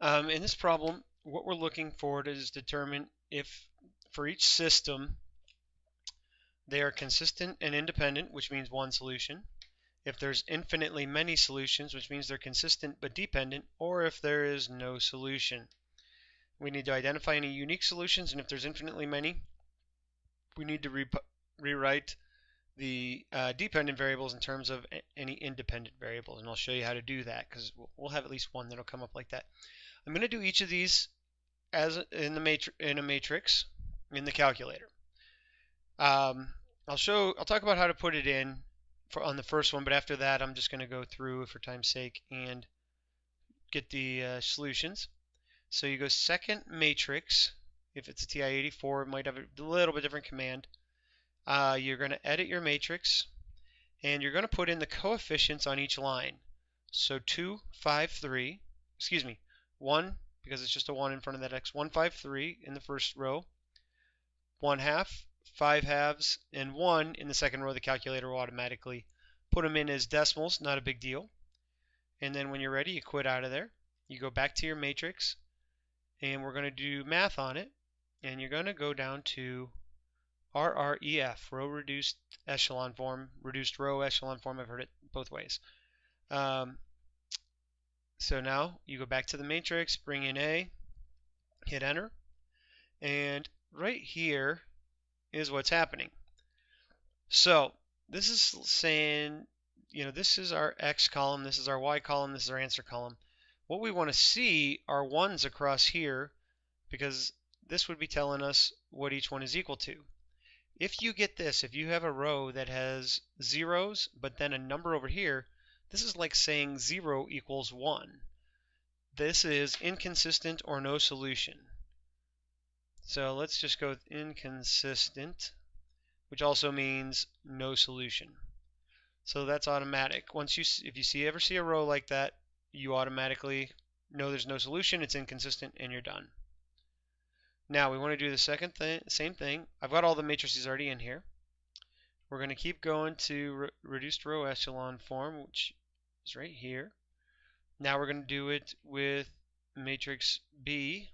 In this problem, what we're looking for is determine if for each system they are consistent and independent, which means one solution, if there's infinitely many solutions, which means they're consistent but dependent, or if there is no solution. We need to identify any unique solutions, and if there's infinitely many, we need to rewrite the dependent variables in terms of any independent variables, and I'll show you how to do that because we'll have at least one that'll come up like that. I'm going to do each of these as in a matrix in the calculator. I'll talk about how to put it in on the first one, but after that I'm just going to go through for time's sake and get the solutions. So you go second matrix. If it's a TI-84, it might have a little bit different command. You're going to edit your matrix, and you're going to put in the coefficients on each line. So 2, 5, 3, excuse me, 1, because it's just a 1 in front of that x, 1, 5, 3 in the first row, 1/2, 5 halves, and 1 in the second row. The calculator will automatically put them in as decimals, not a big deal. And then when you're ready, you quit out of there. You go back to your matrix, and we're going to do math on it. And you're going to go down to RREF, row reduced echelon form, reduced row echelon form. I've heard it both ways. So now you go back to the matrix, bring in A, hit enter, and right here is what's happening. So this is saying, this is our X column, this is our Y column, this is our answer column. What we want to see are ones across here because this would be telling us what each one is equal to. If you get this, if you have a row that has zeros but then a number over here, this is like saying 0 equals 1. This is inconsistent or no solution. So let's just go with inconsistent, which also means no solution. So that's automatic. If you ever see a row like that, you automatically know there's no solution, it's inconsistent, and you're done. Now we want to do the same thing. I've got all the matrices already in here. We're going to keep going to reduced row echelon form, which is right here. Now we're going to do it with matrix B.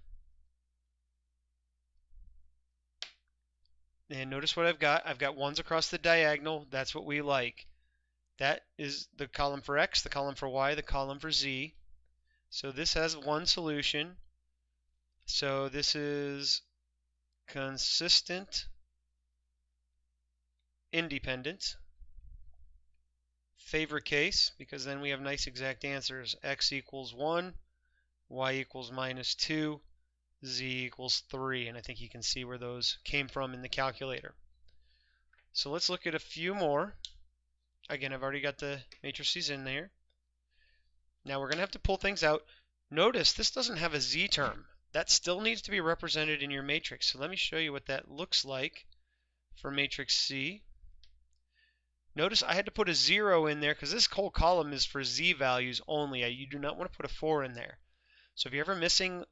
And notice what I've got. I've got ones across the diagonal. That's what we like. That is the column for X, the column for Y, the column for Z. So this has one solution. So this is consistent, independent. Favorite case, because then we have nice exact answers. X equals 1, Y equals -2, Z equals 3. And I think you can see where those came from in the calculator. So let's look at a few more. Again, I've already got the matrices in there. Now we're going to have to pull things out. Notice this doesn't have a Z term. That still needs to be represented in your matrix. So let me show you what that looks like for matrix C. Notice I had to put a 0 in there because this whole column is for Z values only. You do not want to put a 4 in there. So if you're ever missing,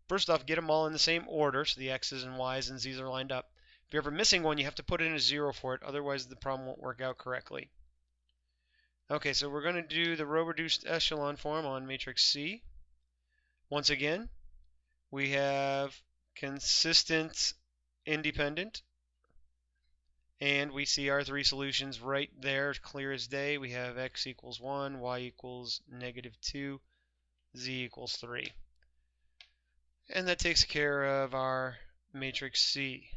first off, get them all in the same order so the X's and Y's and Z's are lined up. If you're ever missing one, you have to put in a 0 for it. Otherwise, the problem won't work out correctly. Okay, so we're going to do the row reduced echelon form on matrix C. Once again, we have consistent, independent, and we see our three solutions right there, clear as day. We have X equals 1, Y equals -2, Z equals 3. And that takes care of our matrix C.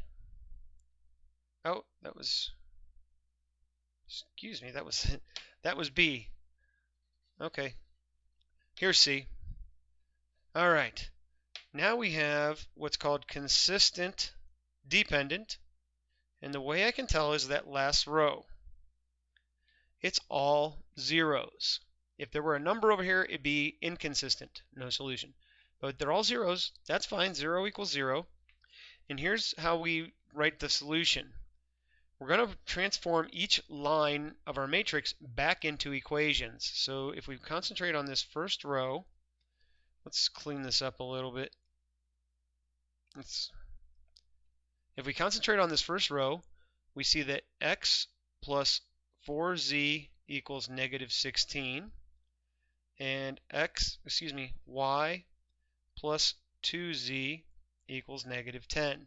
Oh, excuse me, that was B. Okay, here's C. All right, now we have what's called consistent dependent, and the way I can tell is that last row. It's all zeros. If there were a number over here, it'd be inconsistent, no solution. But they're all zeros, that's fine, 0 equals 0. And here's how we write the solution. We're going to transform each line of our matrix back into equations. So if we concentrate on this first row, let's clean this up a little bit. If we concentrate on this first row, we see that X plus 4Z equals -16, and Y plus 2z equals negative 10.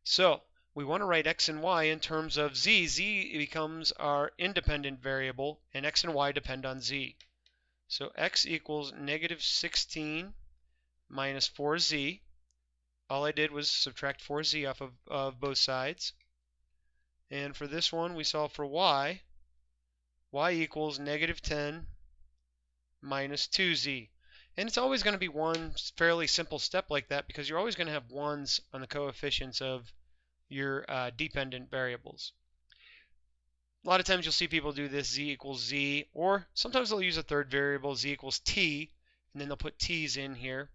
So we want to write x and y in terms of z. Z becomes our independent variable, and x and y depend on z. So x equals negative 16 minus 4z. All I did was subtract 4z off of both sides. And for this one, we solve for y. Y equals negative 10 minus 2z. And it's always going to be one fairly simple step like that because you're always going to have ones on the coefficients of your dependent variables. A lot of times you'll see people do this z equals z, or sometimes they'll use a third variable, z equals t, and then they'll put t's in here.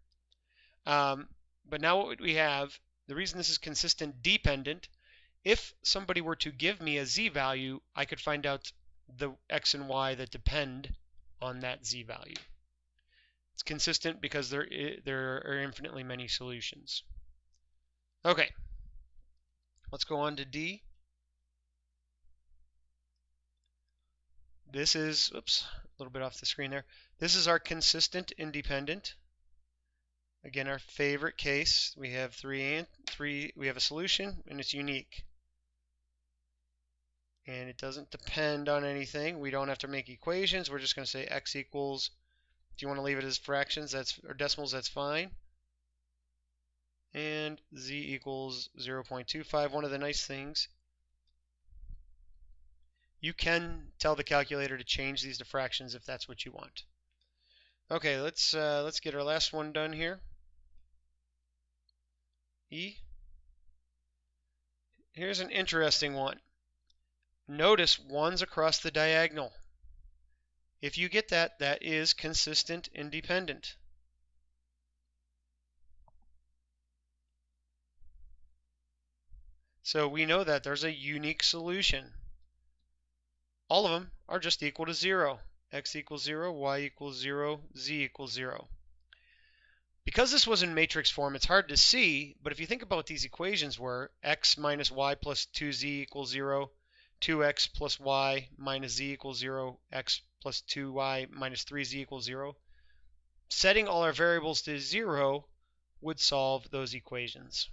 But now what we have, the reason this is consistent dependent, if somebody were to give me a z value, I could find out the x and y that depend on that z value. It's consistent because there are infinitely many solutions. Okay, let's go on to D. This is, oops, a little bit off the screen there. This is our consistent independent. Again, our favorite case. We have we have a solution and it's unique. And it doesn't depend on anything. We don't have to make equations. We're just going to say x equals, if you want to leave it as fractions or decimals, that's fine. And z equals 0.25. One of the nice things, you can tell the calculator to change these to fractions if that's what you want. Okay, let's get our last one done here. E. Here's an interesting one. Notice ones across the diagonal. If you get that, that is consistent independent. So we know that there's a unique solution. All of them are just equal to 0. X equals 0, y equals 0, z equals 0. Because this was in matrix form, it's hard to see, but if you think about what these equations were, x minus y plus 2z equals 0, 2x plus y minus z equals 0, x plus 2y minus 3z equals 0. Setting all our variables to 0 would solve those equations.